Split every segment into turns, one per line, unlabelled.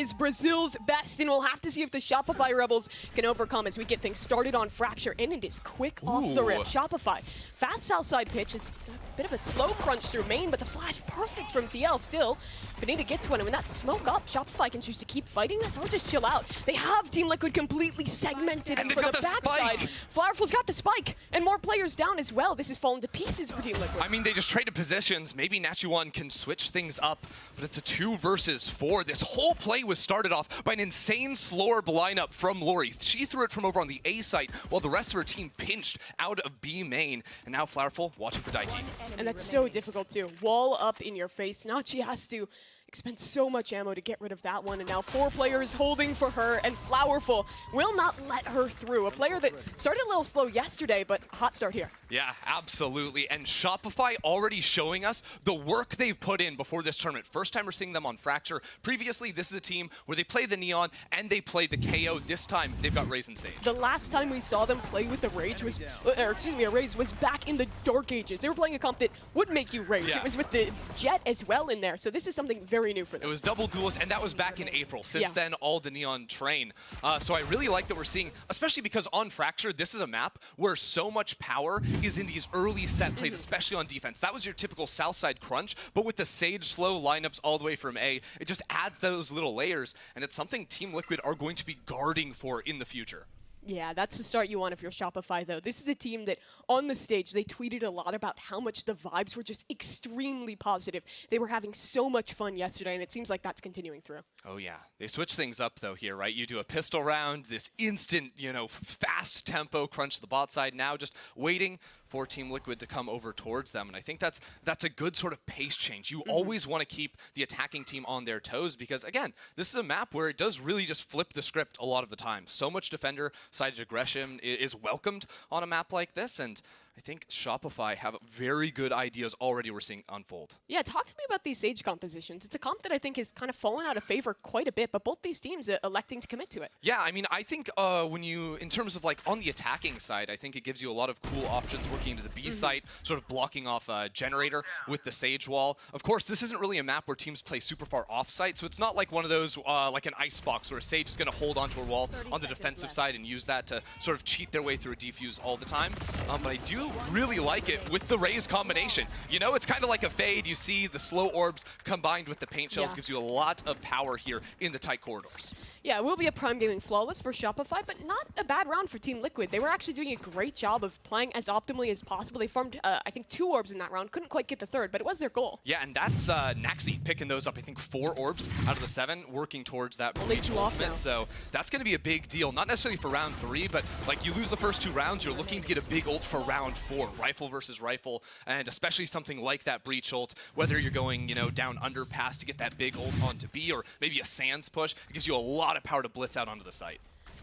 is Brazil's best, and we'll have to see if the Shopify Rebels can overcome as we get things started on Fracture, and it is quick off the rip. Shopify, fast south side pitch. It's a bit of a slow crunch through main, but the flash perfect from TL still. Benita gets one, and when that smoke up, Shopify can choose to keep fighting this or just chill out. They have Team Liquid completely segmented
and
for the
backside.
Flowerful's got the spike, and more players down as well. This is falling to pieces for Team Liquid.
I mean, they just traded positions. Maybe Nachi1 can switch things up, but it's a 2 versus 4. This whole play was started off by an insane Slorb lineup from Lori. She threw it from over on the A site, while the rest of her team pinched out of B main. And now Flowerful watching for Daiki.
And that's so difficult too. Wall up in your face. Nachi has to expend so much ammo to get rid of that one, and now 4 players holding for her, and Flowerful will not let her through. A player that started a little slow yesterday, but hot start here.
Yeah, absolutely. And Shopify already showing us the work they've put in before this tournament. First time we're seeing them on Fracture. Previously, this is a team where they played the Neon and they played the KO. This time, they've got Raze and Sage.
The last time we saw them play with the Rage was, a Raze was back in the Dark Ages. They were playing a comp that would make you rage.
Yeah.
It was with the Jet as well in there, so this is something very new for them.
It was double duelist, and that was back in April. Since then, all the Neon train. So I really like that we're seeing, especially because on Fracture, this is a map where so much power is in these early set plays, especially on defense. That was your typical south side crunch, but with the Sage slow lineups all the way from A, it just adds those little layers, and it's something Team Liquid are going to be guarding for in the future.
Yeah, that's the start you want if you're Shopify, though. This is a team that, on the stage, they tweeted a lot about how much the vibes were just extremely positive. They were having so much fun yesterday, and it seems like that's continuing through.
Oh, yeah. They switch things up, though, here, right? You do a pistol round, this instant, fast tempo crunch to the bot side. Now just waiting for Team Liquid to come over towards them. And I think that's a good sort of pace change. You always want to keep the attacking team on their toes because, again, this is a map where it does really just flip the script a lot of the time. So much defender-sided aggression is welcomed on a map like this, and I think Shopify have very good ideas already we're seeing unfold.
Yeah, talk to me about these Sage compositions. It's a comp that I think has kind of fallen out of favor quite a bit, but both these teams are electing to commit to it.
Yeah, I mean, I think in terms of like on the attacking side, I think it gives you a lot of cool options working into the B site, sort of blocking off a generator with the Sage wall. Of course, this isn't really a map where teams play super far off site, so it's not like one of those, like an ice box where a Sage is going to hold onto a wall on the defensive side and use that to sort of cheat their way through a defuse all the time. But I do really like it with the Raze combination. It's kind of like a fade. You see the slow orbs combined with the paint shells gives you a lot of power here in the tight corridors.
Yeah, it will be a prime gaming flawless for Shopify, but not a bad round for Team Liquid. They were actually doing a great job of playing as optimally as possible. They farmed, I think, 2 orbs in that round. Couldn't quite get the 3rd, but it was their goal.
Yeah, and that's Naxi picking those up. I think 4 orbs out of the 7, working towards that Breach ultimate. So that's going to be a big deal. Not necessarily for round 3, but like you lose the first 2 rounds, you're looking to get a big ult for round 4. Rifle versus rifle, and especially something like that Breach ult, whether you're going, down underpass to get that big ult onto B, or maybe a Sands push, it gives you a lot of power to blitz out onto the site.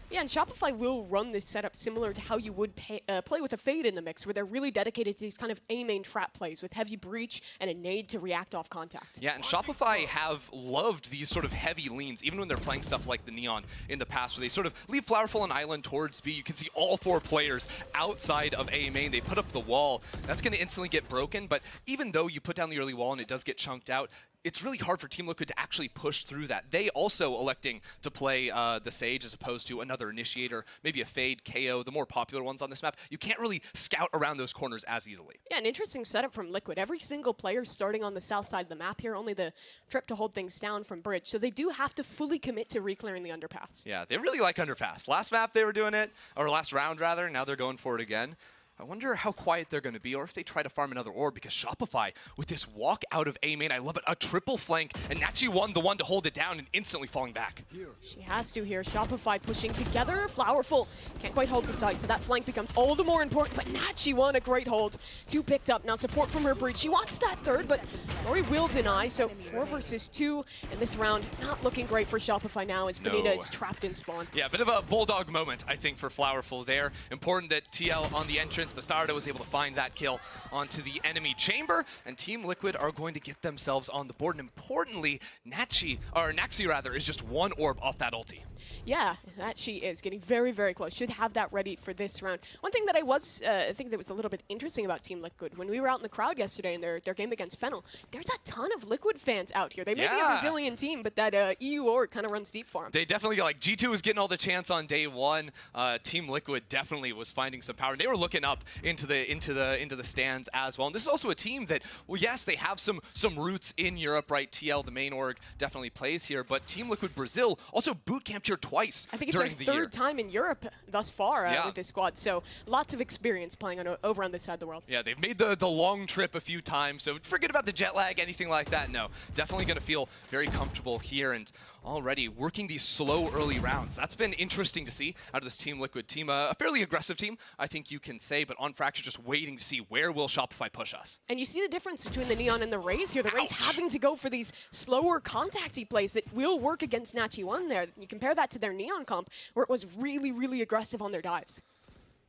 Yeah, and Shopify will run this setup similar to how you would play with a Fade in the mix, where they're really dedicated to these kind of A-main trap plays with heavy breach and a nade to react off contact.
Yeah, and Shopify have loved these sort of heavy leans, even when they're playing stuff like the Neon in the past, where they sort of leave Flowerful and Island towards B. You can see all 4 players outside of A-main. They put up the wall. That's going to instantly get broken, but even though you put down the early wall and it does get chunked out, it's really hard for Team Liquid to actually push through that. They also electing to play the Sage as opposed to another Initiator, maybe a Fade, KO, the more popular ones on this map. You can't really scout around those corners as easily.
Yeah, an interesting setup from Liquid. Every single player starting on the south side of the map here, only the trip to hold things down from Bridge. So they do have to fully commit to re-clearing the underpass.
Yeah, they really like underpass. Last map they were doing it, or last round rather, now they're going for it again. I wonder how quiet they're going to be, or if they try to farm another orb, because Shopify, with this walk out of A main, I love it, a triple flank, and Nachi1 the one to hold it down and instantly falling back.
She has to here. Shopify pushing together. Flowerful can't quite hold the site, so that flank becomes all the more important, but Nachi1 a great hold. 2 picked up. Now support from her Breach. She wants that 3rd, but Lori will deny, so 4 versus 2, and this round not looking great for Shopify now as Benita is trapped in spawn.
Yeah, a bit of a bulldog moment, I think, for Flowerful there. Important that TL on the entrance distance. Bastardo was able to find that kill onto the enemy chamber, and Team Liquid are going to get themselves on the board. And importantly, Naxi is just one orb off that ulti.
Yeah, that she is getting very, very close. Should have that ready for this round. One thing that I think that was a little bit interesting about Team Liquid, when we were out in the crowd yesterday in their game against Fennel, there's a ton of Liquid fans out here. They may be a Brazilian team, but that EU org kind of runs deep for them.
They definitely, like, G2 was getting all the chance on day one. Team Liquid definitely was finding some power. And they were looking up into the stands as well. And this is also a team that, well, yes, they have some roots in Europe, right? TL, the main org, definitely plays here. But Team Liquid Brazil also boot camped here twice.
I think it's their third time in Europe thus far with this squad. So lots of experience playing over on this side of the world.
Yeah, they've made the long trip a few times. So forget about the jet lag, anything like that. No, definitely going to feel very comfortable here. And already working these slow early rounds. That's been interesting to see out of this Team Liquid team. A fairly aggressive team, I think you can say, but on Fracture just waiting to see where will Shopify push us.
And you see the difference between the Neon and the Raze here. The Raze having to go for these slower contacty plays that will work against Nachi1 there. You compare that to their Neon comp, where it was really, really aggressive on their dives.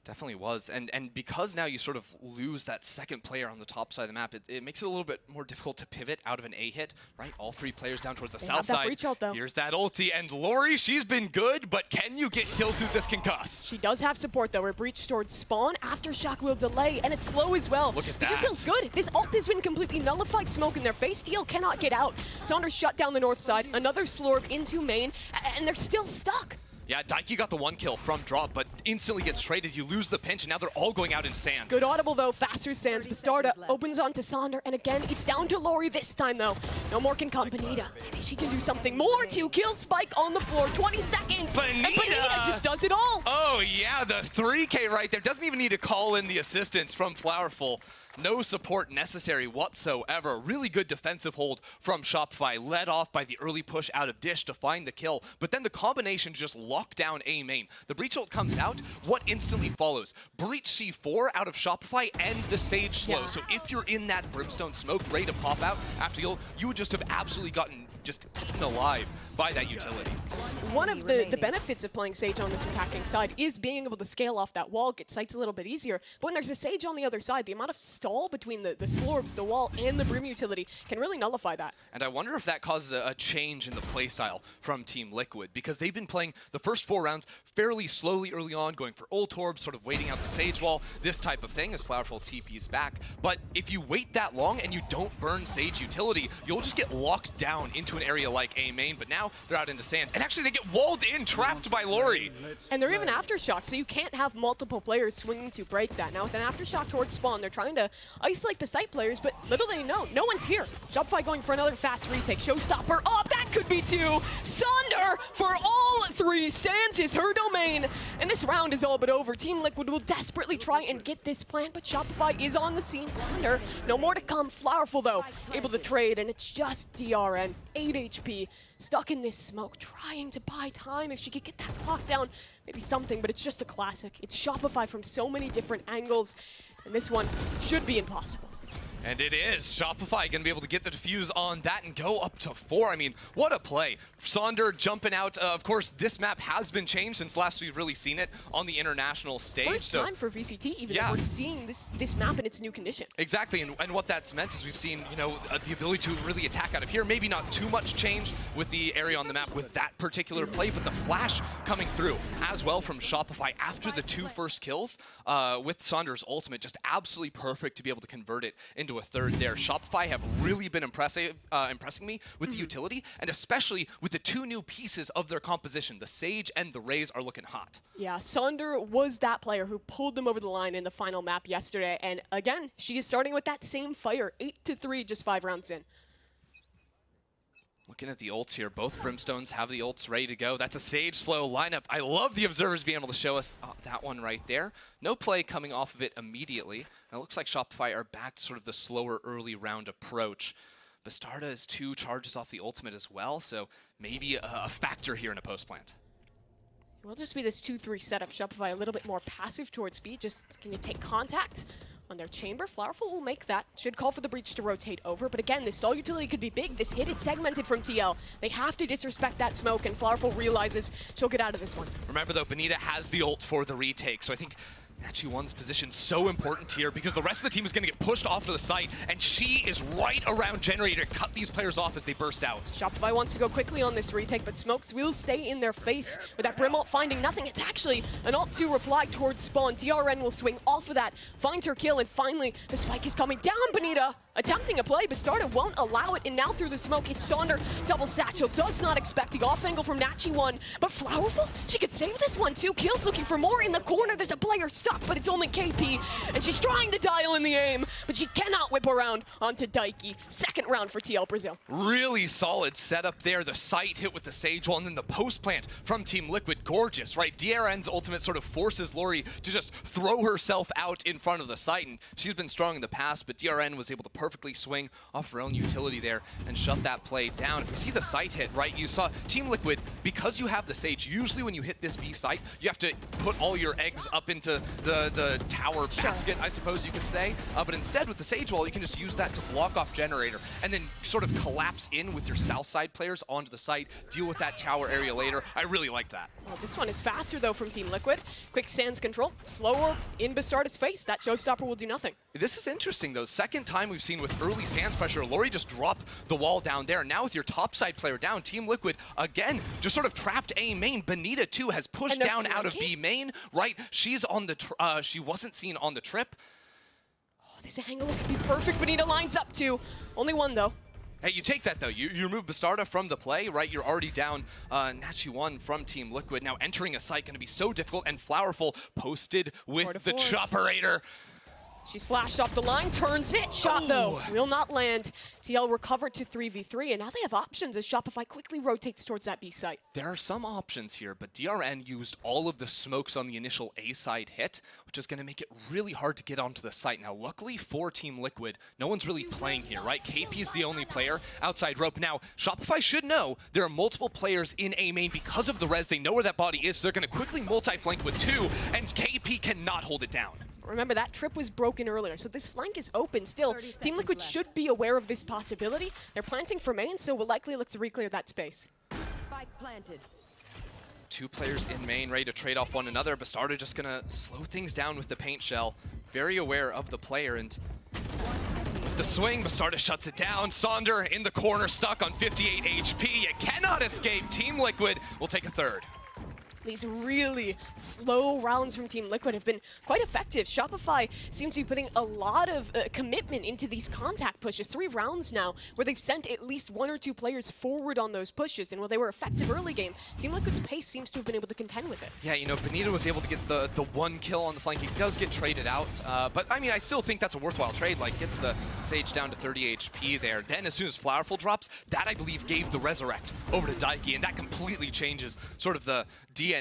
Definitely was, and because now you sort of lose that second player on the top side of the map, it makes it a little bit more difficult to pivot out of an A hit, right? All three players down towards the south side.
Breach ult, though.
Here's that ulti, and Lori, she's been good, but can you get kills through this concuss?
She does have support, though. Her breach towards spawn, aftershock will delay, and it's slow as well.
Look at that.
The kill's good. This ult has been completely nullified. Smoke in their face. TL cannot get out. Saunders shut down the north side. Another slurp into main, and they're still stuck.
Yeah, Daiki got the one kill from drop, but instantly gets traded. You lose the pinch, and now they're all going out in sand.
Good audible, though. Faster sands. Bastarda opens onto Sonder, and again, it's down to Lori this time, though. No more can come Bonita. Maybe she can do something more to kill Spike on the floor. 20 seconds, and Bonita just does it all.
Oh, yeah, the 3K right there. Doesn't even need to call in the assistance from Flowerful. No support necessary whatsoever. Really good defensive hold from Shopify, led off by the early push out of Dish to find the kill, but then the combination to just lock down A main. The Breach ult comes out, what instantly follows? Breach C4 out of Shopify and the Sage slow. So if you're in that Brimstone smoke ready to pop out after you would just have absolutely gotten just eaten alive by that utility.
One of the benefits of playing Sage on this attacking side is being able to scale off that wall, get sights a little bit easier. But when there's a Sage on the other side, the amount of stall between the slorbs, the wall, and the Brim utility can really nullify that.
And I wonder if that causes a change in the playstyle from Team Liquid, because they've been playing the first 4 rounds fairly slowly early on, going for ult orbs, sort of waiting out the Sage wall, this type of thing as Flowerful TP's back. But if you wait that long and you don't burn Sage utility, you'll just get locked down into an area like A main, but now they're out into sand. And actually they get walled in, trapped by Lori.
And they're even aftershock, so you can't have multiple players swinging to break that. Now with an aftershock towards spawn, they're trying to isolate the site players, but little they know, no one's here. Shopify going for another fast retake. Showstopper, oh, that could be 2. Sonder for all 3. Sands is her domain. And this round is all but over. Team Liquid will desperately try and get this plant, but Shopify is on the scene. Sonder, no more to come. Flowerful, though, able to trade, and it's just DRN. 8 HP, stuck in this smoke, trying to buy time. If she could get that lockdown, maybe something, but it's just a classic. It's Shopify from so many different angles, and this one should be impossible.
And it is. Shopify going to be able to get the defuse on that and go up to 4. I mean, what a play. Sonder jumping out. Of course, this map has been changed since last we've really seen it on the international stage.
First time for VCT, even if we're seeing this map in its new condition.
Exactly, and what that's meant is we've seen, you know, the ability to really attack out of here. Maybe not too much change with the area on the map with that particular play, but the flash coming through as well from Shopify after the 2 first kills with Sonder's ultimate, just absolutely perfect to be able to convert it into a third there. Shopify have really been impressing me with the utility, and especially with the 2 new pieces of their composition. The Sage and the Raze are looking hot.
Yeah, Sonder was that player who pulled them over the line in the final map yesterday, and again, she is starting with that same fire, 8-3, just 5 rounds in.
Looking at the ults here, both Brimstones have the ults ready to go. That's a Sage slow lineup. I love the observers being able to show us that one right there. No play coming off of it immediately. And it looks like Shopify are back to sort of the slower early round approach. Bastarda is 2 charges off the ultimate as well, so maybe a factor here in a post plant.
It will just be this 2-3 setup. Shopify a little bit more passive towards speed. Just can you take contact on their chamber? Flowerful will make that. Should call for the breach to rotate over. But again, this stall utility could be big. This hit is segmented from TL. They have to disrespect that smoke, and Flowerful realizes she'll get out of this one.
Remember, though, Bonita has the ult for the retake, so I think Nachi1's position so important here because the rest of the team is going to get pushed off to the site, and she is right around Generator to cut these players off as they burst out.
Shopify wants to go quickly on this retake, but Smokes will stay in their face. With that Brim ult finding nothing, it's actually an ult 2 reply towards spawn. DRN will swing off of that, finds her kill, and finally the spike is coming down. Benita attempting a play, but Bastarda won't allow it, and now through the smoke, it's Sonder. Double satchel, does not expect the off angle from Nachi1, but Flowerful, she could save this one. 2 kills, looking for more in the corner. There's a player stuck, but it's only KP, and she's trying to dial in the aim, but she cannot whip around onto Daiki. Second round for TL Brazil.
Really solid setup there. The site hit with the Sage Wall, and then the post plant from Team Liquid. Gorgeous, right? DRN's ultimate sort of forces Lori to just throw herself out in front of the site, and she's been strong in the past, but DRN was able to perfectly swing off her own utility there and shut that play down. If you see the site hit, right, you saw Team Liquid, because you have the Sage, usually when you hit this B site, you have to put all your eggs up into the tower basket, I suppose you could say. But instead, with the Sage Wall, you can just use that to block off Generator and then sort of collapse in with your south side players onto the site, deal with that tower area later. I really like that.
Well, this one is faster, though, from Team Liquid. Quick sands control, slower in Bastarda's face. That showstopper will do nothing.
This is interesting, though. Second time we've seen with early sands pressure, Lori just dropped the wall down there. Now with your top side player down, Team Liquid, again, just sort of trapped A main. Benita, too, has pushed down out of B main, right? She's on the, she wasn't seen on the trip.
Oh, this angle could be perfect. Benita lines up, too. Only one, though.
Hey, you take that, though. You remove Bastarda from the play, right? You're already down Nachi1 from Team Liquid. Now entering a site going to be so difficult, and Flowerful posted with the Chopperator.
She's flashed off the line, turns it. Shot, though, will not land. TL recovered to 3v3, and now they have options as Shopify quickly rotates towards that B site.
There are some options here, but DRN used all of the smokes on the initial A side hit, which is going to make it really hard to get onto the site. Now, luckily for Team Liquid, no one's really playing here, right? KP is the only player outside rope. Now, Shopify should know there are multiple players in A main because of the res. They know where that body is, so they're going to quickly multi-flank with 2, and KP cannot hold it down.
Remember, that trip was broken earlier, so this flank is open still. Team Liquid should be aware of this possibility. They're planting for main, so we'll likely look to re-clear that space.
Spike planted.
2 players in main ready to trade off one another. Bastarda just going to slow things down with the paint shell. Very aware of the player, and the swing, Bastarda shuts it down. Sonder in the corner, stuck on 58 HP. You cannot escape. Team Liquid will take a third.
These really slow rounds from Team Liquid have been quite effective. Shopify seems to be putting a lot of commitment into these contact pushes. 3 rounds now where they've sent at least 1 or 2 players forward on those pushes. And while they were effective early game, Team Liquid's pace seems to have been able to contend with it.
Yeah, you know, Benita was able to get the 1 kill on the flank. He does get traded out, but I mean, I still think that's a worthwhile trade. Like, gets the Sage down to 30 HP there. Then as soon as Flowerful drops, that I believe gave the Resurrect over to Daiki, and that completely changes sort of the DNA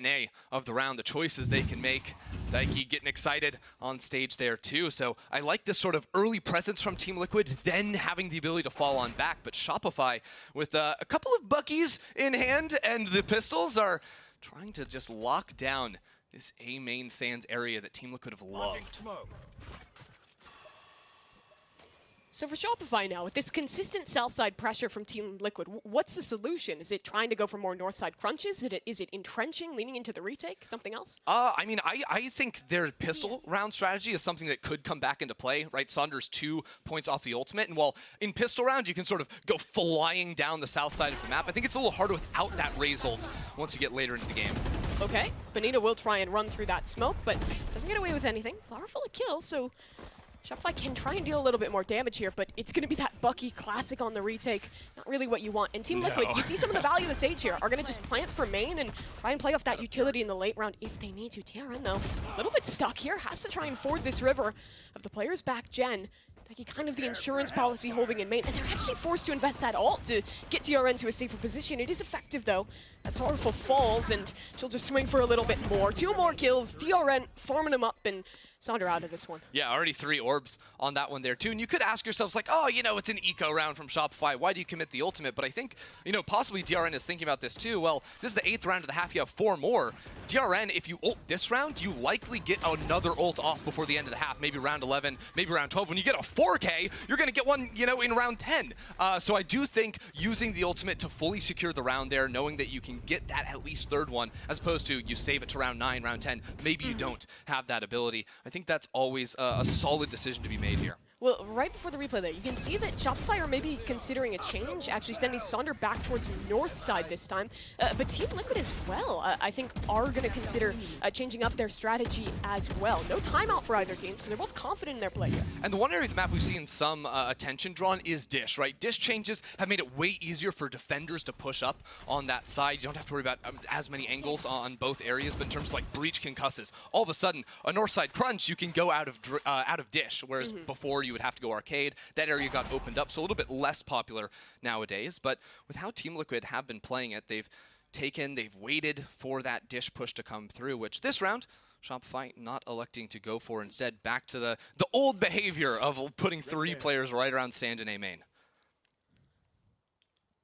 of the round, the choices they can make. Daiki getting excited on stage there too. So I like this sort of early presence from Team Liquid, then having the ability to fall on back. But Shopify, with a couple of Buckies in hand and the pistols, are trying to just lock down this A main sands area that Team Liquid have loved.
So for Shopify now, with this consistent south side pressure from Team Liquid, what's the solution? Is it trying to go for more north side crunches? Is it entrenching, leaning into the retake? Something else?
I mean, I think their pistol round strategy is something that could come back into play, right? Saunders 2 points off the ultimate, and while in pistol round you can sort of go flying down the south side of the map, I think it's a little harder without that raise ult once you get later into the game.
Okay, Benita will try and run through that smoke, but doesn't get away with anything. Flowerful a kill, so Shopify can try and deal a little bit more damage here, but it's going to be that Bucky classic on the retake. Not really what you want. And Team Liquid, you see some of the value of the Sage here, are going to just plant for main and try and play off that utility in the late round if they need to. TRN, though, a little bit stuck here. Has to try and ford this river of the players back gen. Kind of the insurance policy holding in main, and they're actually forced to invest that ult to get TRN to a safer position. It is effective, though, as Horrible falls, and she'll just swing for a little bit more. 2 more kills, TRN farming them up, and Sonder out of this one.
Yeah, already 3 orbs on that one there, too. And you could ask yourselves, like, oh, you know, it's an eco round from Shopify. Why do you commit the ultimate? But I think, you know, possibly DRN is thinking about this, too. Well, this is the 8th round of the half. You have 4 more. DRN, if you ult this round, you likely get another ult off before the end of the half. Maybe round 11, maybe round 12. When you get a 4K, you're going to get one, you know, in round 10. So I do think using the ultimate to fully secure the round there, knowing that you can get that at least third one, as opposed to you save it to round 9, round 10, maybe you don't have that ability. I think that's always a solid decision to be made here.
Well, right before the replay there, you can see that Shopify are maybe considering a change, actually sending Sonder back towards north side this time. But Team Liquid as well, I think, are going to consider changing up their strategy as well. No timeout for either team, so they're both confident in their play here.
And the one area of the map we've seen some attention drawn is Dish, right? Dish changes have made it way easier for defenders to push up on that side. You don't have to worry about as many angles on both areas, but in terms of like breach concusses, all of a sudden, a north side crunch, you can go out of Dish, whereas before you would have to go arcade. That area got opened up, so a little bit less popular nowadays. But with how Team Liquid have been playing it, they've waited for that Dish push to come through, which this round, Shopify not electing to go for. Instead, back to the old behavior of putting 3 players right around Sandine main.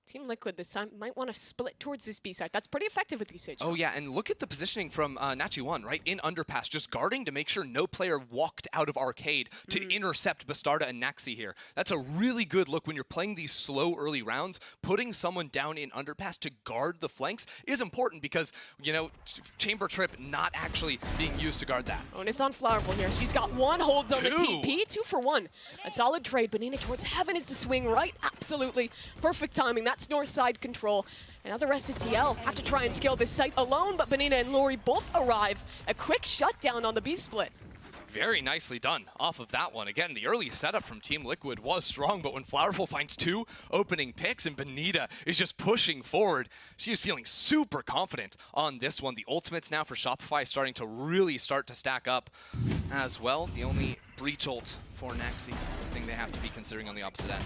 Team Liquid this time might want to split towards this B side. That's pretty effective with these Sage.
Oh yeah, and look at the positioning from Nachi1, right? In underpass, just guarding to make sure no player walked out of arcade to intercept Bastarda and Naxi here. That's a really good look when you're playing these slow early rounds. Putting someone down in underpass to guard the flanks is important because, you know, Chamber Trip not actually being used to guard that.
Onus on Flowerful here. She's got 1, holds on the TP, 2 for 1. A solid trade. Benina towards heaven is the swing, right? Absolutely. Perfect timing. That's north side control. And now the rest of TL have to try and scale this site alone, but Benina and Lori both arrive. A quick shutdown on the B split.
Very nicely done off of that one. Again, the early setup from Team Liquid was strong, but when Flowerful finds 2 opening picks and Benita is just pushing forward, she is feeling super confident on this one. The ultimates now for Shopify starting to really start to stack up as well. The only breach ult for Naxi, thing they have to be considering on the opposite end.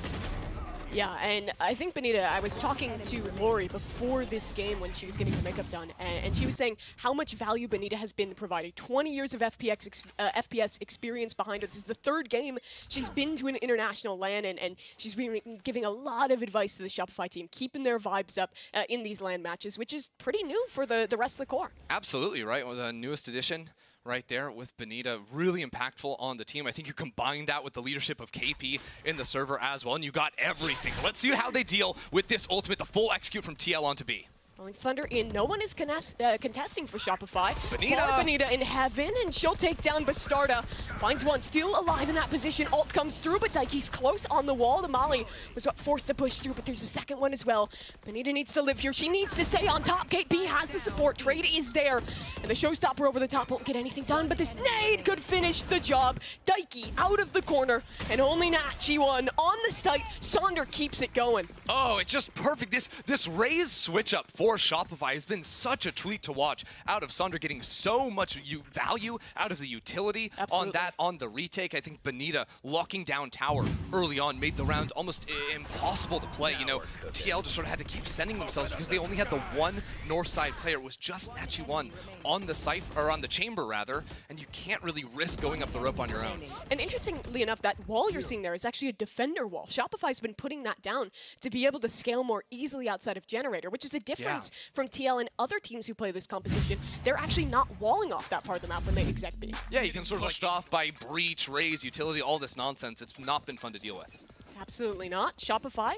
Yeah, and I think, Benita, I was talking to Lori before this game when she was getting her makeup done, and she was saying how much value Benita has been providing. 20 years of FPS experience behind her. This is the 3rd game she's been to an international LAN, and she's been giving a lot of advice to the Shopify team, keeping their vibes up in these LAN matches, which is pretty new for the rest of the core.
Absolutely, right? Well, the newest edition right there with Benita, really impactful on the team. I think you combine that with the leadership of KP in the server as well, and you got everything. Let's see how they deal with this ultimate, the full execute from TL onto B.
Rolling Thunder in. No one is contesting for Shopify.
Benita
in heaven, and she'll take down Bastarda. Finds one, still alive in that position. Ult comes through, but Daiki's close on the wall. The Molly was what forced to push through, but there's a second one as well. Benita needs to live here. She needs to stay on top. KP has the support. Trade is there. And the showstopper over the top won't get anything done, but this nade could finish the job. Daiki out of the corner, and only Nachi1 on the site. Sonder keeps it going.
Oh, it's just perfect. This Raze switch up for Shopify has been such a treat to watch out of Sonder, getting so much value out of the utility on the retake. I think Benita locking down tower early on made the round almost impossible to play. You know, TL just sort of had to keep sending themselves because they only had the 1 north side player. It was just Nachi1 on the Cypher, or on the chamber rather, and you can't really risk going up the rope on your own.
And interestingly enough, that wall you're seeing there is actually a defender wall. Shopify's been putting that down to be able to scale more easily outside of Generator, which is a difference from TL and other teams who play this composition. They're actually not walling off that part of the map when they exec B.
Yeah, you can sort of pushed off by breach, raise, utility, all this nonsense. It's not been fun to deal with.
Absolutely not. Shopify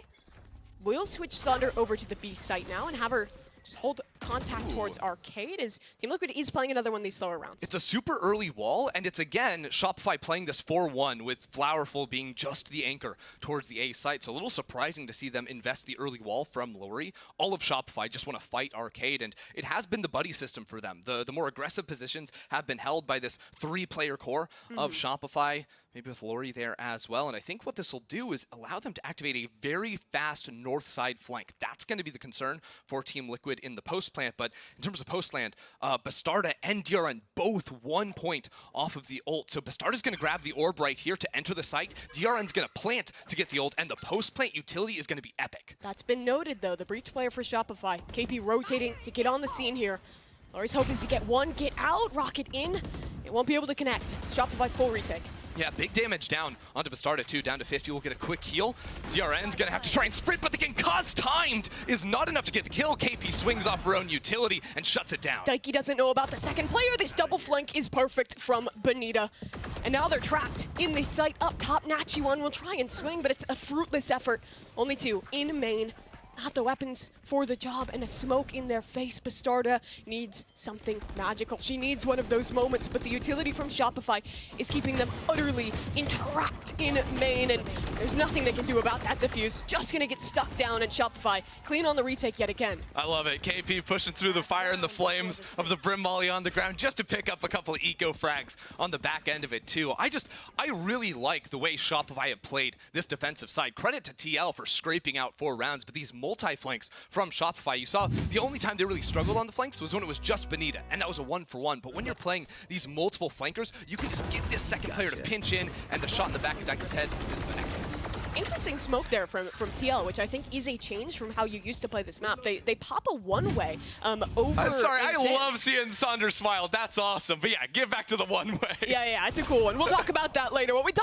will switch Sonder over to the B site now and have her just hold contact towards arcade as Team Liquid is playing another one of these slower rounds.
It's a super early wall, and it's again Shopify playing this 4-1 with Flowerful being just the anchor towards the A site. So a little surprising to see them invest the early wall from Lori. All of Shopify just want to fight arcade, and it has been the buddy system for them. The more aggressive positions have been held by this 3-player core of Shopify, maybe with Lori there as well. And I think what this will do is allow them to activate a very fast north side flank. That's going to be the concern for Team Liquid in the post plant. But in terms of post land, Bastarda and DRN both 1 point off of the ult. So Bastarda's going to grab the orb right here to enter the site. DRN's going to plant to get the ult, and the post plant utility is going to be epic.
That's been noted though. The breach player for Shopify, KP rotating to get on the scene here. Lori's hope is to get one, get out, rocket in. It won't be able to connect. Shopify full retake.
Yeah, big damage down onto Bastarda too, down to 50. We'll get a quick heal. DRN's gonna have to try and sprint, but the concuss timed is not enough to get the kill. KP swings off her own utility and shuts it down.
Daiki doesn't know about the second player. This double flank is perfect from Bonita. And now they're trapped in the site up top. Nachi1 will try and swing, but it's a fruitless effort. Only 2 in main. Not the weapons for the job, and a smoke in their face. Bastarda needs something magical. She needs one of those moments, but the utility from Shopify is keeping them utterly entrapped in main, and there's nothing they can do about that defuse. Just gonna get stuck down, and Shopify clean on the retake yet again.
I love it. KP pushing through the fire and the flames of the Brim Volley on the ground just to pick up a couple of eco frags on the back end of it too. I really like the way Shopify have played this defensive side. Credit to TL for scraping out 4 rounds, but these multi-flanks from Shopify, you saw the only time they really struggled on the flanks was when it was just Bonita, and that was a 1-for-1. But when you're playing these multiple flankers, you can just get this second player to pinch in, and the shot in the back of Daiki's head is excellent.
Interesting smoke there from TL, which I think is a change from how you used to play this map. They pop a one-way over.
Sorry, I
exist.
love seeing Saunders smile. That's awesome. But yeah, get back to the one-way.
Yeah, it's a cool one. We'll talk about that later. What we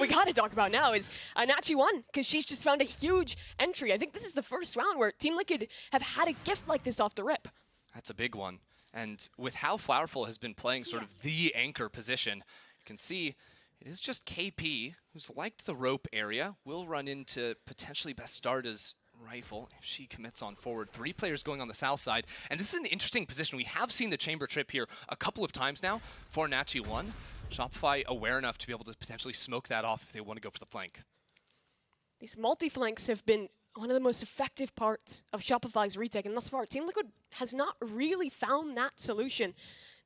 got to talk about now is Nachi1, because she's just found a huge entry. I think this is the first round where Team Liquid have had a gift like this off the rip.
That's a big one. And with how Flowerful has been playing sort of the anchor position, you can see it is just KP, who's liked the rope area, will run into potentially Bastarda's rifle if she commits on forward. 3 players going on the south side, and this is an interesting position. We have seen the chamber trip here a couple of times now for Nachi1. Shopify aware enough to be able to potentially smoke that off if they want to go for the flank.
These multi-flanks have been one of the most effective parts of Shopify's retake, and thus far, Team Liquid has not really found that solution.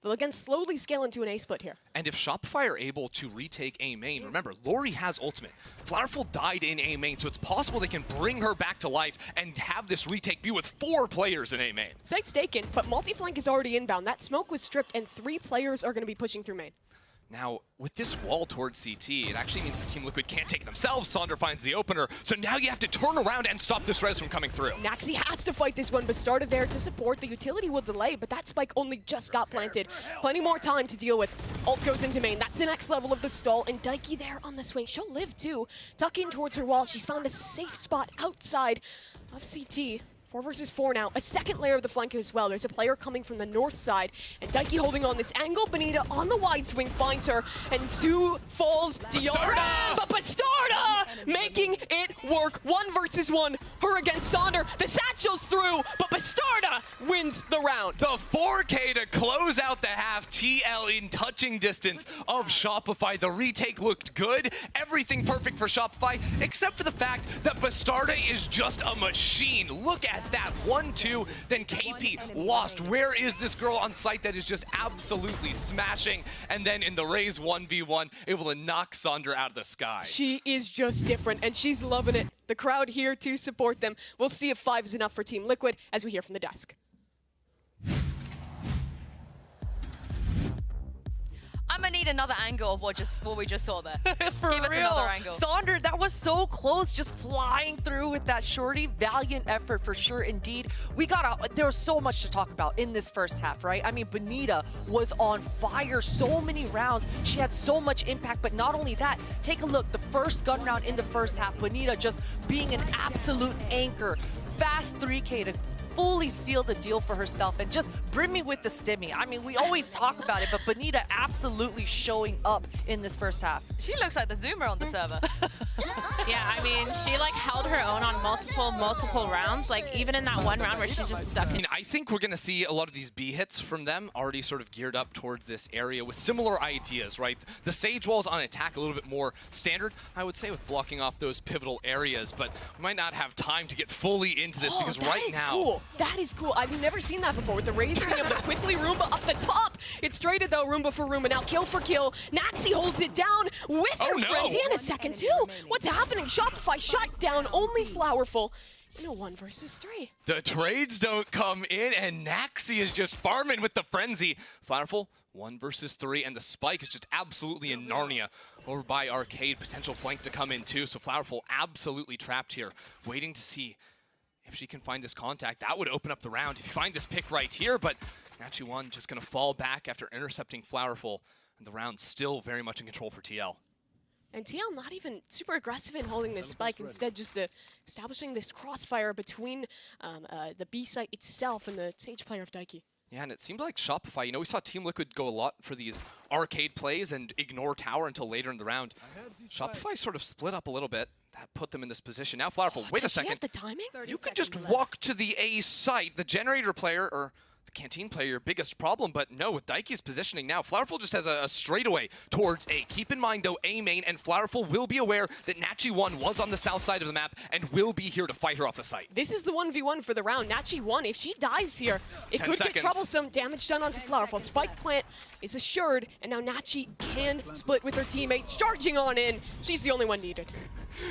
They'll again slowly scale into an A-split here.
And if Shopify are able to retake A main, remember, Lori has ultimate. Flowerful died in A main, so it's possible they can bring her back to life and have this retake be with 4 players in A main.
Site's taken, but multi-flank is already inbound. That smoke was stripped, and 3 players are going to be pushing through main.
Now, with this wall towards CT, it actually means that Team Liquid can't take it themselves. Saunder finds the opener, so now you have to turn around and stop this res from coming through.
Naxi has to fight this one, but Bastarda there to support. The utility will delay, but that spike only just got planted. Plenty more time to deal with. Ult goes into main. That's the next level of the stall, and Daiki there on the swing. She'll live too. Tuck in towards her wall. She's found a safe spot outside of CT. 4 versus 4 now. A second layer of the flank as well. There's a player coming from the north side, and Daiki holding on this angle. Bonita on the wide swing finds her, and 2 falls. DRN, but Bastarda making it work. 1 versus 1. Her against Saunder. The satchel's through, but Bastarda wins the round.
The 4K to close out the half. TL in touching distance of Shopify. The retake looked good. Everything perfect for Shopify, except for the fact that Bastarda is just a machine. Look at that 1-2, then KP lost. Where is this girl on site that is just absolutely smashing? And then in the Raze 1v1, able to knock Saunder out of the sky.
She is just different, and she's loving it. The crowd here to support them. We'll see if 5 is enough for Team Liquid as we hear from the desk.
I'm gonna need another angle of what we just saw there.
For
Give us
real.
another angle.
Saunder, that was so close, just flying through with that shorty. Valiant effort for sure, indeed. There was so much to talk about in this first half, right? I mean, Bonita was on fire so many rounds. She had so much impact, but not only that, take a look. The first gun round in the first half, Bonita just being an absolute anchor. Fast 3K to fully seal the deal for herself and just bring me with the stimmy. I mean, we always talk about it, but Bonita absolutely showing up in this first half.
She looks like the zoomer on the server.
Yeah, I mean, she like held her own on multiple rounds, like even in that one round where she's just stuck in.
I think we're going to see a lot of these B hits from them already sort of geared up towards this area with similar ideas, right? The Sage Wall's on attack a little bit more standard, I would say, with blocking off those pivotal areas, but we might not have time to get fully into this because right now...
Cool. That is cool. I've never seen that before with the Raze being able to quickly Roomba up the top. It's traded though, Roomba for Roomba. Now kill for kill. Naxi holds it down with her friends. And a second too. What's happening? Shopify shut down. Only Flowerful in a 1 versus 3.
The trades don't come in, and Naxi is just farming with the frenzy. Flowerful, 1 versus 3, and the spike is just absolutely in Narnia over by Arcade. Potential flank to come in too, so Flowerful absolutely trapped here, waiting to see if she can find this contact. That would open up the round if you find this pick right here, but Nachi1 just going to fall back after intercepting Flowerful, and the round's still very much in control for TL.
And TL not even super aggressive in holding this spike, instead just establishing this crossfire between the B site itself and the Sage player of Daiki.
Yeah, and it seemed like Shopify, we saw Team Liquid go a lot for these arcade plays and ignore tower until later in the round. Shopify sort of split up a little bit. That put them in this position. Now Flowerful, wait a second.
Have the timing?
You could just walk to the A site, the generator player, or the canteen player, your biggest problem, but no, with Daiki's positioning now, Flowerful just has a straightaway towards A. Keep in mind, though, A main, and Flowerful will be aware that Nachi1 was on the south side of the map and will be here to fight her off the site.
This is the 1v1 for the round. Nachi1, if she dies here, it could get troublesome. Damage done onto Flowerful. Spike plant is assured, and now Nachi can split with her teammates, charging on in. She's the only one needed.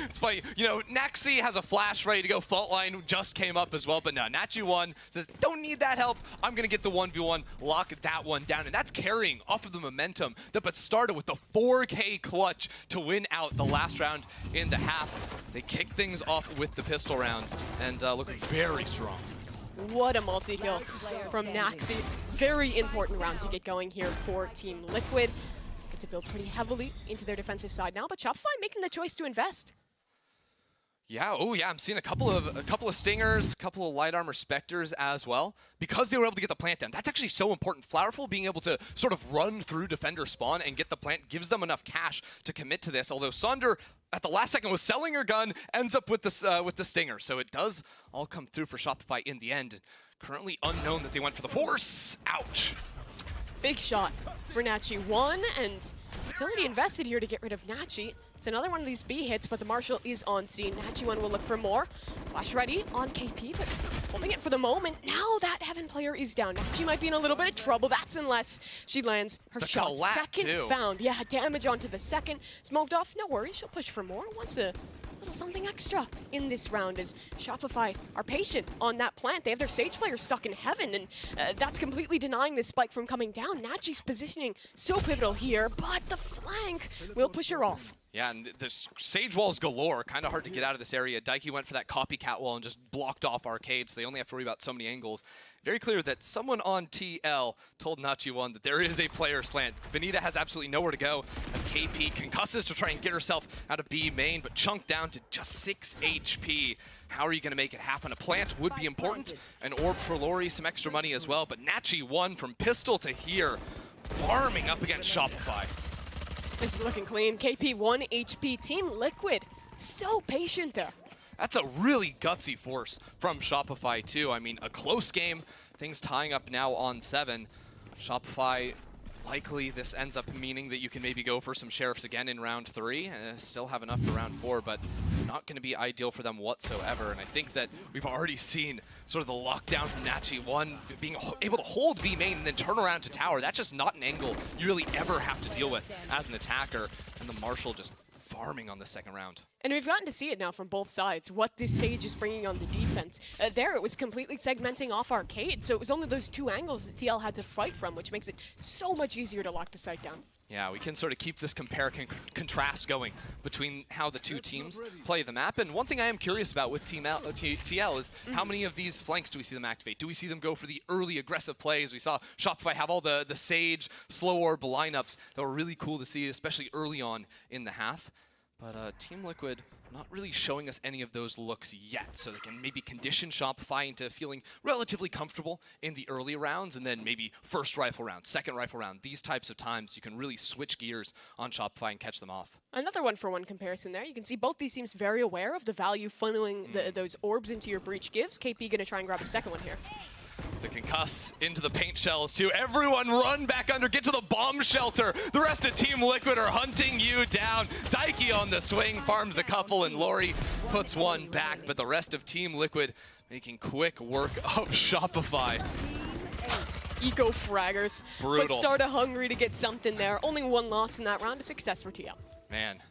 It's funny, Naxi has a flash ready to go. Fault line just came up as well, but no, Nachi1 says, don't need that help. I'm going to get the 1v1, lock that one down, and that's carrying off of the momentum that started with the 4K clutch to win out the last round in the half. They kick things off with the pistol round and look very strong.
What a multi-kill from Naxi. Very important round to get going here for Team Liquid. Get to build pretty heavily into their defensive side now, but Shopify making the choice to invest.
Yeah, I'm seeing a couple of stingers, a couple of light armor specters as well, because they were able to get the plant down. That's actually so important. Flowerful being able to sort of run through defender spawn and get the plant gives them enough cash to commit to this. Although Sunder at the last second was selling her gun, ends up with the stinger. So it does all come through for Shopify in the end. Currently unknown that they went for the force. Ouch.
Big shot for Nachi1, and Utility invested here to get rid of Nachi. It's another one of these B hits, but the Marshal is on scene. Nachi1 will look for more. Flash ready on KP, but holding it for the moment. Now that Heaven player is down. Nachi might be in a little bit of trouble. That's unless she lands her shot. Second
too.
found. Yeah, damage onto the second. Smoked off. No worries. She'll push for more. Wants a little something extra in this round as Shopify are patient on that plant. They have their Sage player stuck in Heaven, and that's completely denying this spike from coming down. Nachi's positioning so pivotal here, but the flank will push her off.
Yeah, and there's Sage walls galore. Kind of hard to get out of this area. Daiki went for that copycat wall and just blocked off arcade, so they only have to worry about so many angles. Very clear that someone on TL told Nachi1 that there is a player slant. Benita has absolutely nowhere to go as KP concusses to try and get herself out of B main, but chunked down to just 6 HP. How are you going to make it happen? A plant would be important. An orb for Lori, some extra money as well, but Nachi1 from pistol to here, farming up against Shopify.
This is looking clean. KP 1 HP. Team Liquid so patient there.
That's a really gutsy force from Shopify too. I mean, a close game, things tying up now on 7. Shopify, likely this ends up meaning that you can maybe go for some Sheriffs again in round 3. Still have enough for round 4, but not going to be ideal for them whatsoever. And I think that we've already seen sort of the lockdown from Nachi1 being able to hold B main and then turn around to tower. That's just not an angle you really ever have to deal with as an attacker. And the Marshal just farming on the second round.
And we've gotten to see it now from both sides, what this Sage is bringing on the defense. There, it was completely segmenting off arcade, so it was only those two angles that TL had to fight from, which makes it so much easier to lock the site down.
Yeah, we can sort of keep this contrast going between how the two teams play the map. And one thing I am curious about with TL is how many of these flanks do we see them activate? Do we see them go for the early aggressive plays? We saw Shopify have all the Sage, slow orb lineups that were really cool to see, especially early on in the half. But Team Liquid not really showing us any of those looks yet, so they can maybe condition Shopify into feeling relatively comfortable in the early rounds, and then maybe first rifle round, second rifle round. These types of times you can really switch gears on Shopify and catch them off.
Another 1-for-1 comparison there. You can see both these teams very aware of the value funneling those orbs into your breach gives. KP gonna try and grab a second one here.
The concuss into the paint shells too. Everyone run back under, get to the bomb shelter. The rest of Team Liquid are hunting you down. Daiki on the swing, farms a couple, and Lori puts one back, but the rest of Team Liquid making quick work of Shopify.
Eco fraggers.
Brutal.
But Starta hungry to get something there. Only one loss in that round, a success for TL.
Man.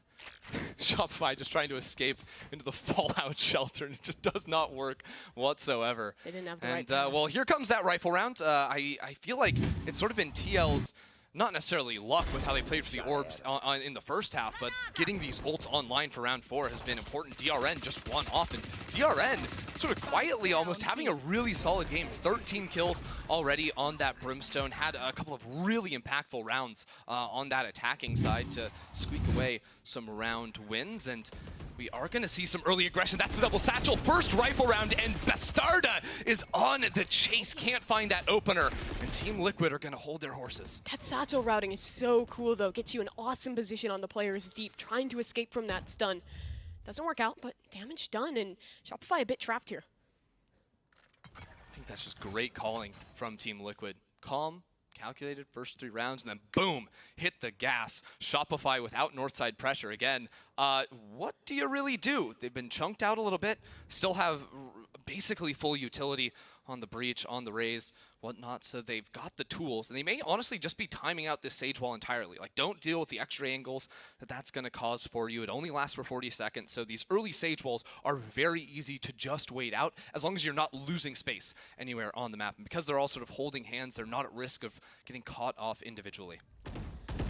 Shopify just trying to escape into the fallout shelter, and it just does not work whatsoever.
They didn't have the right
well, here comes that rifle round. I feel like it's sort of been TL's not necessarily luck with how they played for the orbs in the first half, but getting these ults online for round 4 has been important. DRN just won off, and DRN sort of quietly almost having a really solid game. 13 kills already on that Brimstone. Had a couple of really impactful rounds on that attacking side to squeak away some round wins, and we are going to see some early aggression. That's the double satchel. First rifle round, and Bastarda is on the chase. Can't find that opener, and Team Liquid are going to hold their horses.
That satchel routing is so cool, though. Gets you an awesome position on the players deep, trying to escape from that stun. Doesn't work out, but damage done, and Shopify a bit trapped here.
I think that's just great calling from Team Liquid. Calm, calculated, first 3 rounds, and then boom, hit the gas. Shopify without northside pressure again. What do you really do? They've been chunked out a little bit, still have basically full utility on the breach, on the raise, whatnot, so they've got the tools, and they may honestly just be timing out this Sage Wall entirely. Like, don't deal with the extra angles that's going to cause for you. It only lasts for 40 seconds, so these early Sage Walls are very easy to just wait out, as long as you're not losing space anywhere on the map. And because they're all sort of holding hands, they're not at risk of getting caught off individually.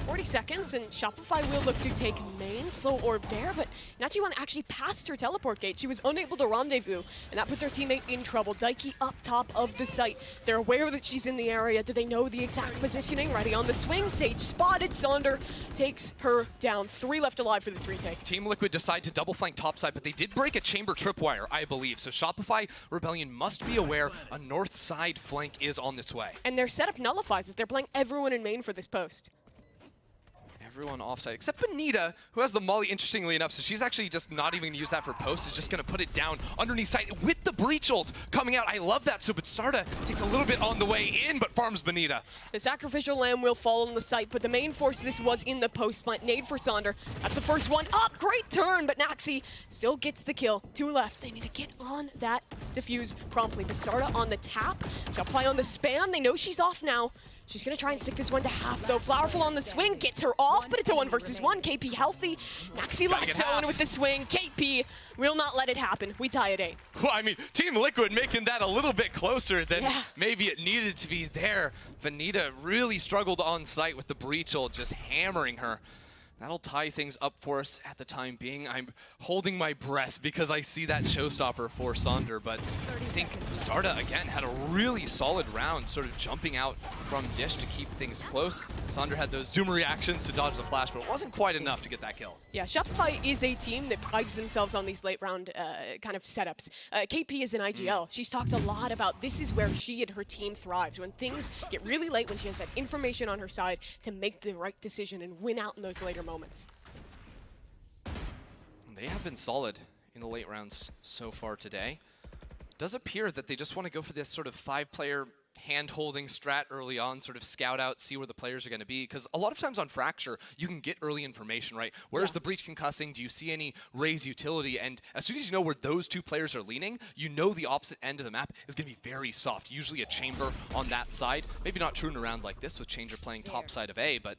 40 seconds, and Shopify will look to take main. Slow orb there, but Nachiwan actually passed her teleport gate. She was unable to rendezvous, and that puts her teammate in trouble. Daiki up top of the site. They're aware that she's in the area. Do they know the exact positioning? Ready on the swing. Sage spotted. Sonder takes her down. 3 left alive for this retake.
Team Liquid decide to double flank topside, but they did break a chamber tripwire, I believe. So Shopify Rebellion must be aware a north side flank is on its way.
And their setup nullifies it. They're playing everyone in main for this post.
Everyone offside, except Benita, who has the molly, interestingly enough, so she's actually just not even going to use that for post, is just going to put it down underneath side with the breach ult coming out. I love that, so Bastarda takes a little bit on the way in, but farms Benita.
The sacrificial lamb will fall on the site, but the main force this was in the post plant. Nade for Sonder. That's the first one up. Great turn, but Naxi still gets the kill. 2 left. They need to get on that defuse promptly. Bastarda on the tap. Shopify on the spam. They know she's off now. She's going to try and stick this one to half, though. Flowerful on the swing, gets her off, but it's a 1 versus 1. KP healthy. Naxi lassoing with the swing. KP will not let it happen. We tie at 8.
Well, I mean, Team Liquid making that a little bit closer than maybe it needed to be there. Benita really struggled on site with the breach ult, just hammering her. That'll tie things up for us at the time being. I'm holding my breath because I see that showstopper for Sonder, but I think Bastarda, again, had a really solid round, sort of jumping out from Dish to keep things close. Sonder had those zoom reactions to dodge the flash, but it wasn't quite enough to get that kill.
Yeah, Shopify is a team that prides themselves on these late round kind of setups. KP is an IGL. She's talked a lot about this is where she and her team thrives. When things get really late, when she has that information on her side to make the right decision and win out in those later moments.
They have been solid in the late rounds so far today. It does appear that they just want to go for this sort of 5-player hand-holding strat early on, sort of scout out, see where the players are going to be. Because a lot of times on Fracture, you can get early information, right? Where's the breach concussing? Do you see any raise utility? And as soon as you know where those 2 players are leaning, you know the opposite end of the map is going to be very soft. Usually a chamber on that side. Maybe not true in a round like this with Changer playing top side of A, but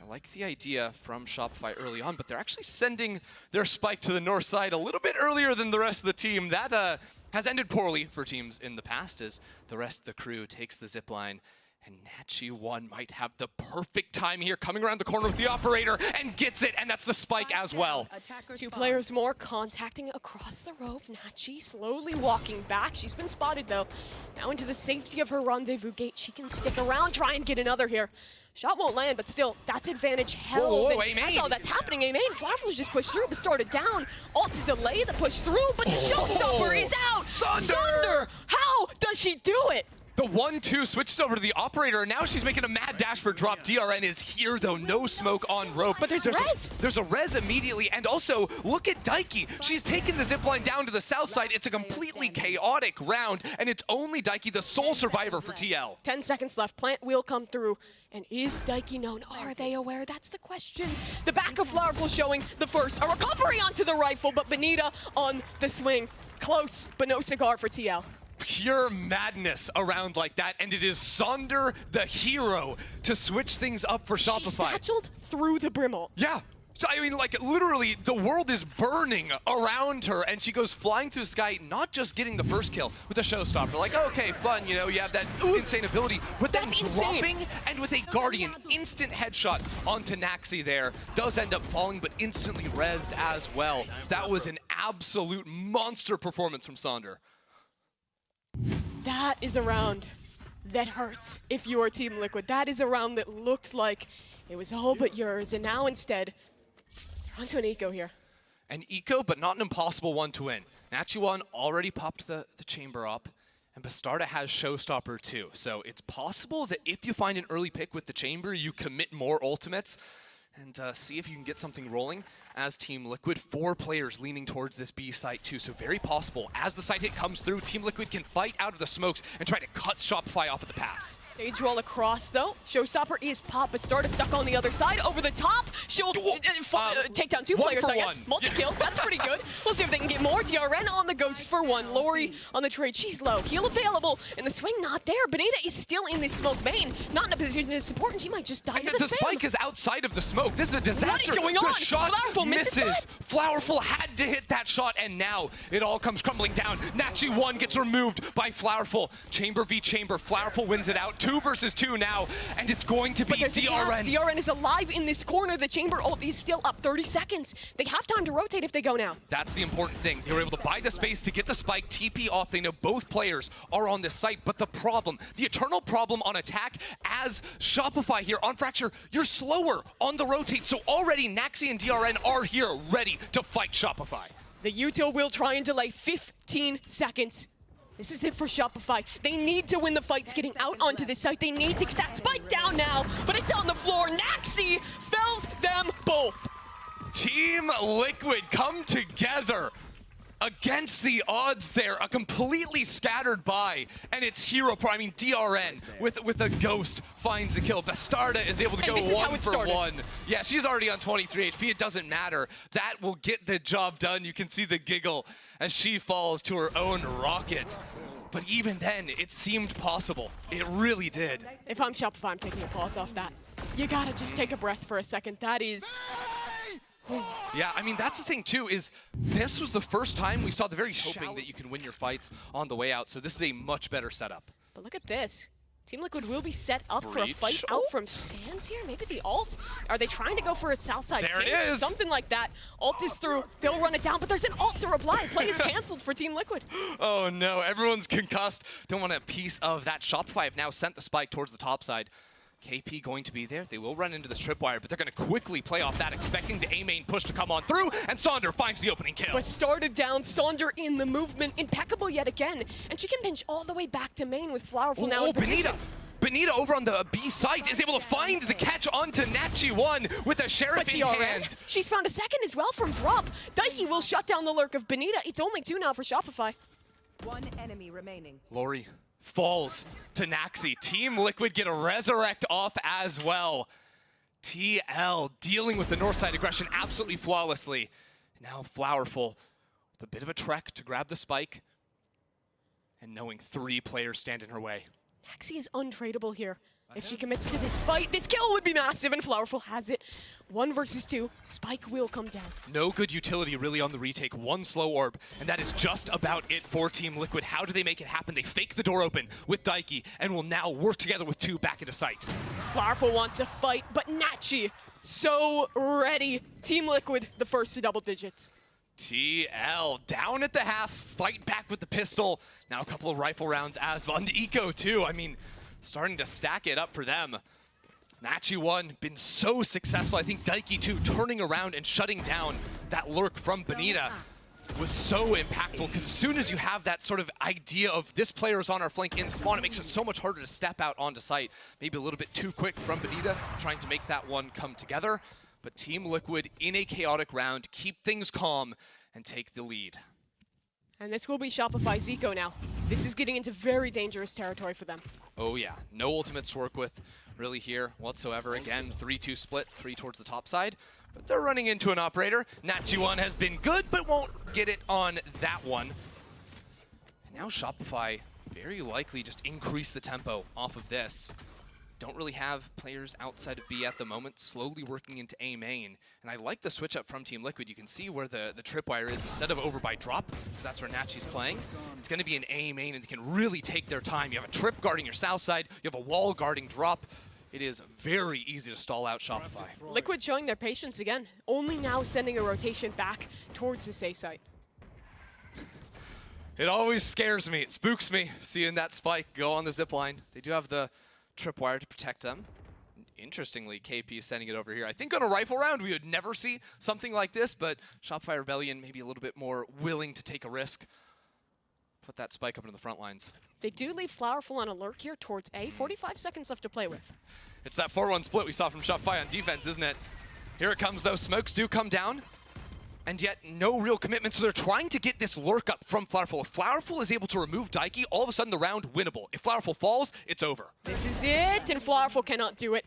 I like the idea from Shopify early on, but they're actually sending their spike to the north side a little bit earlier than the rest of the team. That has ended poorly for teams in the past as the rest of the crew takes the zip line. And Nachiwan might have the perfect time here, coming around the corner with the operator and gets it, and that's the spike as well.
2 players more contacting across the rope. Nachi slowly walking back. She's been spotted, though. Now into the safety of her rendezvous gate. She can stick around, try and get another here. Shot won't land, but still, that's advantage held.
Whoa,
That's all that's happening. A-Main, Flowerful's just pushed through, but started down. Alt to delay the push through, but the showstopper is out!
Sonder!
How does she do it?
The 1-2 switches over to the operator, and now she's making a mad dash for drop. DRN is here, though. No smoke on rope.
But there's res.
There's a res immediately, and also, look at Daiki. She's taken the zipline down to the south side. It's a completely chaotic round, and it's only Daiki, the sole survivor for TL.
10 seconds left. Plant will come through. And is Daiki known? Are they aware? That's the question. The back of Flowerful showing the first. A recovery onto the rifle, but Benita on the swing. Close, but no cigar for TL.
Pure madness around like that, and it is Sonder, the hero, to switch things up for Shopify.
She satcheled through the Brimble.
Yeah. So, I mean, like, literally, the world is burning around her, and she goes flying through the sky, not just getting the first kill with a showstopper. Like, okay, fun, you know, you have that insane ability, but then dropping, and with a Guardian, instant headshot onto Naxi there. Does end up falling, but instantly rezzed as well. That was an absolute monster performance from Sonder.
That is a round that hurts if you are Team Liquid. That is a round that looked like it was all but yours, and now instead, onto an eco here.
An eco, but not an impossible one to win. Nachi1 already popped the chamber up, and Bastarda has Showstopper too. So it's possible that if you find an early pick with the chamber, you commit more ultimates and see if you can get something rolling as Team Liquid. 4 players leaning towards this B site too, so very possible. As the site hit comes through, Team Liquid can fight out of the smokes and try to cut Shopify off at the pass.
Stage roll across though. Showstopper is popped, Bastarda stuck on the other side. Over the top, she'll take down 2 players, I guess. Multi-kill, that's pretty good. We'll see if they can get more. DRN on the ghost for 1. Lori on the trade, she's low. Heal available, and the swing not there. Bonita is still in this smoke main, not in a position to support, and she might just die to the spam.
Spike is outside of the smoke. This is a disaster.
What is going on?
The shot
Flowerful
misses. Flowerful had to hit that shot, and now it all comes crumbling down. Nachi1 gets removed by Flowerful. Chamber v Chamber. Flowerful wins it out. 2 versus 2 now, and it's going to be DRN.
DRN is alive in this corner. The chamber ult is still up. 30 seconds. They have time to rotate if they go now.
That's the important thing. They were able to buy the space to get the spike, TP off. They know both players are on this site, but the problem, the eternal problem on attack, as Shopify here on Fracture, you're slower on the rotate. So already Naxi and DRN are here ready to fight Shopify.
The util will try and delay 15 seconds. This is it for Shopify. They need to win the fights getting out onto this site. They need to get that spike down now, but it's on the floor. Naxi fells them both.
Team Liquid come together against the odds there. A completely scattered buy, and it's hero pro. I mean, DRN with a ghost finds the kill. Bastarda is able to go 1 for 1. Yeah, she's already on 23 HP. It doesn't matter. That will get the job done. You can see the giggle as she falls to her own rocket. But even then, it seemed possible. It really did.
If I'm Shopify, I'm taking a pause off that. You gotta just take a breath for a second. That is...
Yeah, I mean, that's the thing, too, is this was the first time we saw the very hoping that you can win your fights on the way out, so this is a much better setup.
But look at this. Team Liquid will be set up for a
Breach
fight out from Sands here. Maybe the ult? Are they trying to go for a Southside
There it
cage?
is.
Something like that. Ult is through. They'll run it down, but there's an ult to reply. Play is canceled for Team Liquid.
Oh, no. Everyone's concussed. Don't want a piece of that. Shopify have now sent the spike towards the top side. KP going to be there. They will run into this tripwire, but they're going to quickly play off that, expecting the A-main push to come on through, and Sonder finds the opening kill.
But started down, Sonder in the movement, impeccable yet again, and she can pinch all the way back to main with Flowerful now in position.
Bonita over on the B site is able to find the catch onto Nachi1 with a Sheriff in hand.
She's found a second as well from Drop. Daiki will shut down the lurk of Bonita. It's only 2 now for Shopify.
1 enemy remaining.
Lori falls to Naxi. Team Liquid get a resurrect off as well. TL dealing with the north side aggression absolutely flawlessly. Now Flowerful with a bit of a trek to grab the spike, and knowing 3 players stand in her way.
Naxi is untradeable here. If she commits to this fight, this kill would be massive, and Flowerful has it. 1 versus 2. Spike will come down.
No good utility really on the retake. 1 slow orb, and that is just about it for Team Liquid. How do they make it happen? They fake the door open with Daiki, and will now work together with 2 back into sight.
Flowerful wants a fight, but Nachi so ready. Team Liquid, the first to double digits.
TL down at the half, fight back with the pistol. Now a couple of rifle rounds as well. And Eco too, I mean, starting to stack it up for them. Nachi1 been so successful. I think Daiki too, turning around and shutting down that lurk from Bonita was so impactful, because as soon as you have that sort of idea of this player is on our flank in spawn, it makes it so much harder to step out onto site. Maybe a little bit too quick from Bonita, trying to make that one come together. But Team Liquid, in a chaotic round, keep things calm and take the lead.
And this will be Shopify Zico now. This is getting into very dangerous territory for them.
Oh yeah, no ultimates to work with really here whatsoever. Again, 3-2 split, 3 towards the top side. But they're running into an operator. Nachi1 has been good, but won't get it on that one. And now Shopify very likely just increase the tempo off of this. don't really have players outside of B at the moment, slowly working into A main. And I like the switch up from Team Liquid. You can see where the tripwire is instead of over by drop, because that's where Nachi's playing. It's going to be an A main, and they can really take their time. You have a trip guarding your south side, you have a wall guarding drop. It is very easy to stall out Shopify.
Liquid showing their patience again, only now sending a rotation back towards the A site.
It always scares me, it spooks me, seeing that spike go on the zip line. They do have the tripwire to protect them. Interestingly, KP is sending it over here. I think on a rifle round, we would never see something like this, but Shopify Rebellion maybe a little bit more willing to take a risk. Put that spike up into the front lines.
They do leave Flowerful on alert here towards A. 45 seconds left to play with.
It's that 4-1 split we saw from Shopify on defense, isn't it? Here it comes, though. Smokes do come down, and yet no real commitment. So they're trying to get this lurk up from Flowerful. If Flowerful is able to remove Daiki, all of a sudden the round winnable. If Flowerful falls, it's over.
This is it, and Flowerful cannot do it.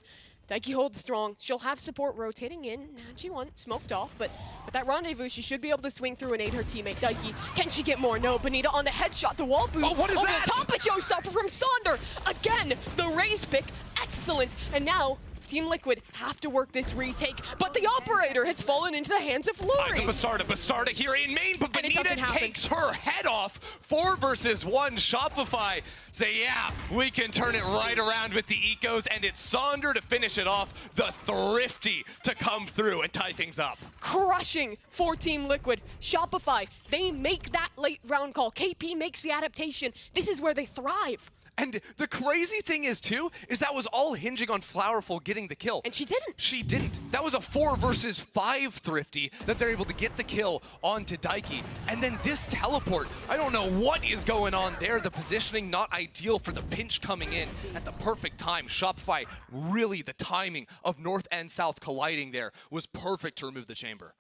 Daiki holds strong. She'll have support rotating in. She went smoked off, but with that rendezvous, she should be able to swing through and aid her teammate. Daiki, can she get more? No, Bonita on the headshot. The wall boost.
Oh, what is
over
that?
the top of Showstopper from Sonder. Again, the raise pick, excellent. And now, Team Liquid have to work this retake, but the operator has fallen into the hands of Lori.
Bastarda here in main, but
And it
Bonita
doesn't happen.
takes her head off. 4 versus 1. Shopify say, yeah, we can turn it right around with the ecos, and it's Sonder to finish it off. The Thrifty to come through and tie things up.
Crushing for Team Liquid. Shopify, they make that late round call. KP makes the adaptation. This is where they thrive.
And the crazy thing is, too, is that was all hinging on Flowerful getting the kill.
And she didn't.
She didn't. That was a 4 versus 5 Thrifty that they're able to get the kill onto Daiki. And then this teleport, I don't know what is going on there. The positioning not ideal for the pinch coming in at the perfect time. Shopify, really the timing of North and South colliding there was perfect to remove the chamber.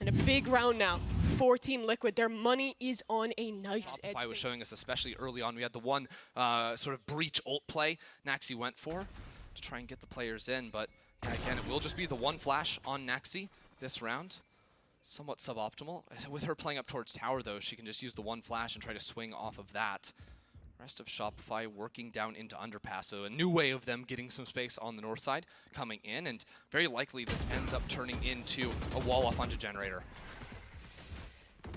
And a big round now for Team Liquid. Their money is on a knife's edge.
Shopify was showing us, especially early on, we had the one sort of breach ult play Naxi went for to try and get the players in, but yeah, again, it will just be the one flash on Naxi this round. Somewhat suboptimal. With her playing up towards tower, though, she can just use the one flash and try to swing off of that. Rest of Shopify working down into underpass, so a new way of them getting some space on the north side coming in, and very likely this ends up turning into a wall off onto generator.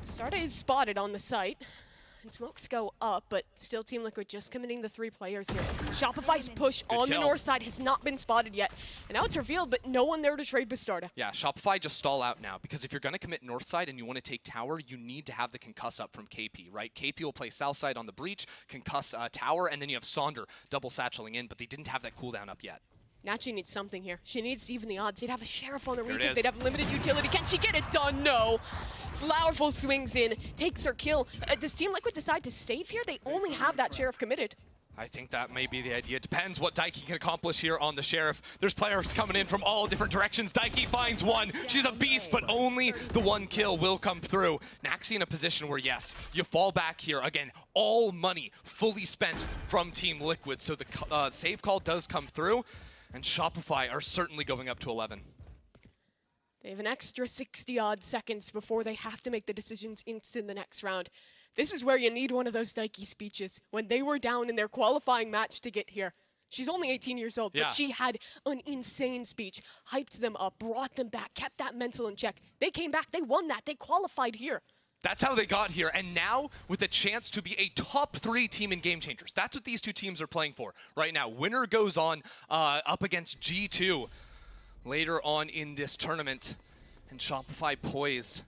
Starda is spotted on the site, and smokes go up, but still Team Liquid just committing the 3 players here. Shopify's push on the
kill.
north side has not been spotted yet, and now it's revealed, but no one there to trade with Starda.
Yeah, Shopify just stall out now, because if you're going to commit north side and you want to take tower, you need to have the concuss up from KP, right? KP will play south side on the breach, concuss tower, and then you have Sonder double satcheling in, but they didn't have that cooldown up yet.
Nachi needs something here. She needs to even the odds. They'd have a Sheriff on the
There it
retake.
is.
They'd have limited utility. Can she get it done? No. Flowerful swings in, takes her kill. Does Team Liquid decide to save here? They only have that Sheriff committed.
I think that may be the idea. It depends what Daiki can accomplish here on the Sheriff. There's players coming in from all different directions. Daiki finds one. She's a beast, but only the one kill will come through. Naxi in a position where, yes, you fall back here. Again, all money fully spent from Team Liquid, so the save call does come through, and Shopify are certainly going up to 11.
They have an extra 60-odd seconds before they have to make the decisions into the next round. This is where you need one of those Daiki speeches, when they were down in their qualifying match to get here. She's only 18 years old,
Yeah.
but she had an insane speech, hyped them up, brought them back, kept that mental in check. They came back, they won that, they qualified here.
That's how they got here, and now with a chance to be a top 3 team in Game Changers. That's what these two teams are playing for right now. Winner goes on up against G2 later on in this tournament, and Shopify poised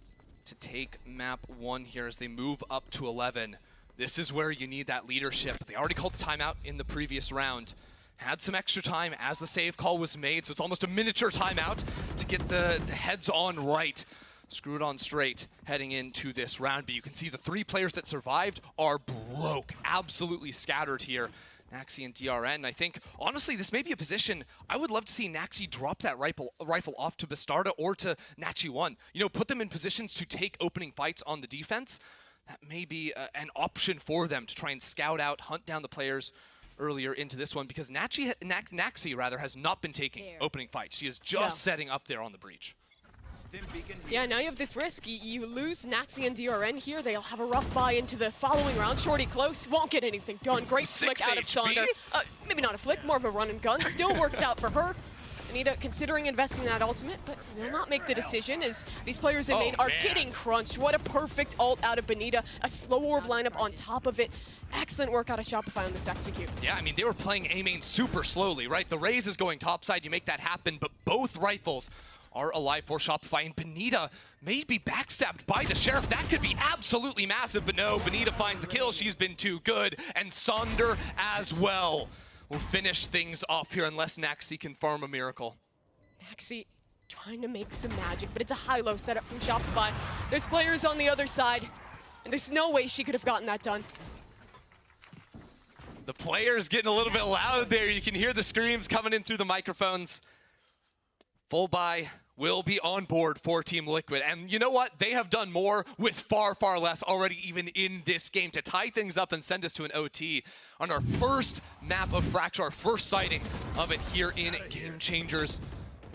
to take map 1 here as they move up to 11. This is where you need that leadership. They already called the timeout in the previous round. Had some extra time as the save call was made, so it's almost a miniature timeout to get the heads on right. Screw it on straight heading into this round, but you can see the 3 players that survived are broke, absolutely scattered here. Naxi and DRN. I think, honestly, this may be a position I would love to see Naxi drop that rifle off to Bastarda or to Nachi1. You know, put them in positions to take opening fights on the defense. That may be an option for them to try and scout out, hunt down the players earlier into this one, because Naxi has not been taking opening fights. She is just setting up there on the breach.
Yeah, now you have this risk. You lose Naxi and DRN here. They'll have a rough buy into the following round. Shorty close, won't get anything done. Great flick out of Sonder. Maybe not a flick, more of a run and gun. Still works out for her. Anita considering investing in that ultimate, but will not make the decision as these players in main are getting crunched. What a perfect ult out of Bonita. A slow orb lineup on top of it. Excellent work out of Shopify on this execute.
Yeah, I mean, they were playing A main super slowly, right? The Raze is going topside, you make that happen, but both rifles are alive for Shopify, and Bonita may be backstabbed by the Sheriff. That could be absolutely massive, but no, Bonita finds the kill. She's been too good, and Sonder as well. We'll finish things off here unless Naxi can farm a miracle.
Naxi trying to make some magic, but it's a high-low setup from Shopify. There's players on the other side, and there's no way she could have gotten that done.
The players getting a little bit loud there. You can hear the screams coming in through the microphones. Full buy will be on board for Team Liquid. And you know what? They have done more with far, far less already even in this game to tie things up and send us to an OT on our first map of Fracture, our first sighting of it here in Game Changers.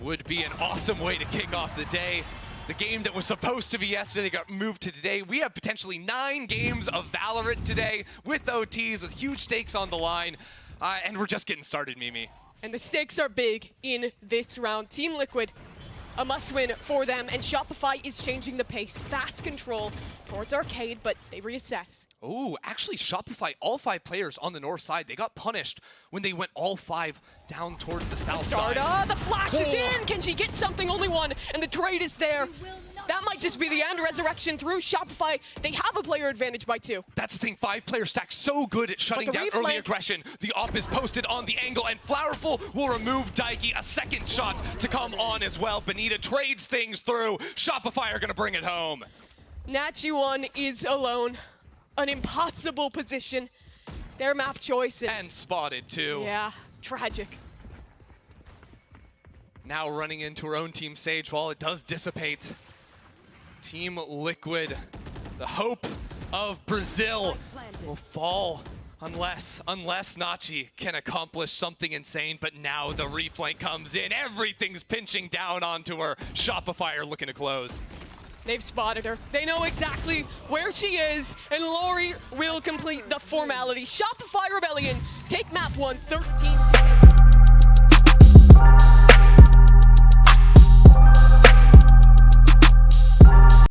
Would be an awesome way to kick off the day. The game that was supposed to be yesterday got moved to today. We have potentially 9 games of Valorant today with OTs, with huge stakes on the line. And we're just getting started, Mimi.
And the stakes are big in this round. Team Liquid, a must-win for them, and Shopify is changing the pace. Fast control towards Arcade, but they reassess.
Oh, actually Shopify, all 5 players on the north side, they got punished when they went all 5 down towards the south side.
Starda, the flash is in! Can she get something? Only one, and the trade is there. That might just be the end. Resurrection through Shopify. They have a player advantage by 2.
That's the thing, 5-player stack so good at shutting down early aggression. The op is posted on the angle, and Flowerful will remove Daiki. A second shot to come on as well. Bonita trades things through. Shopify are gonna bring it home.
Nachi1 is alone. An impossible position. Their map choice.
And spotted too.
Yeah, tragic.
Now running into her own team Sage while it does dissipate. Team Liquid, the hope of Brazil, will fall unless Nachi can accomplish something insane. But now the reflank comes in. Everything's pinching down onto her. Shopify are looking to close.
They've spotted her. They know exactly where she is, and Lori will complete the formality. Shopify Rebellion take map 1, 13-10.